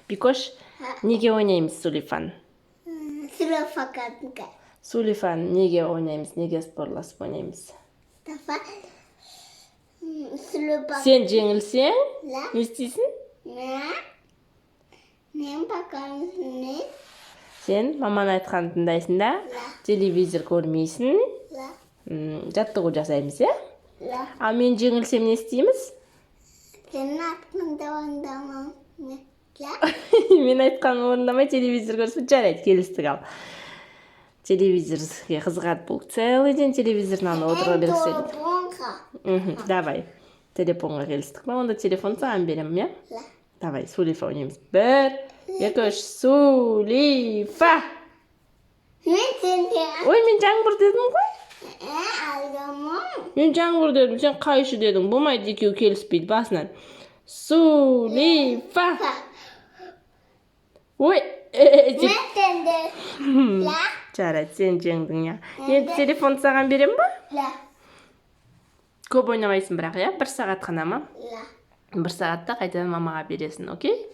Бикош, неге ойнаймыз Сулифан? Сулифан, неге ойнаймыз? Неге спорласып ойнаймыз? Сен жеңілсең, не істейсің? Сен маман айтқанын тыңдайсың да, телевизор көрмейсің, жаттығу жасаймыз, е? А мен жеңілсем не істейміз? Сенің айтқаныңды орындамам. Мен айтқанын орындамай телевизор көрсін, жарайды, келістік ал. Телевизорге қызығады бұл. Целый день телевизорнан отыра берсең. Давай. Телефонға келістік па? Онда телефон саған беремін, е? Давай, Сулифа ойнаймыз. 1, 2, 3, Сулифа! Ой, мен жаңбыр дедім ғой. Мен жаңбыр дедім, сен қайшы дедің. Болмайды, екеуі келіспейді басынан. Сулифа! Ой, жарайды, сен жеңдің, я. Енді телефон саған берем ба? Көп ойнамайсың бірақ, я? 1 сағат қана ма? 1 сағатта қайтадан мамаға бересің, окей?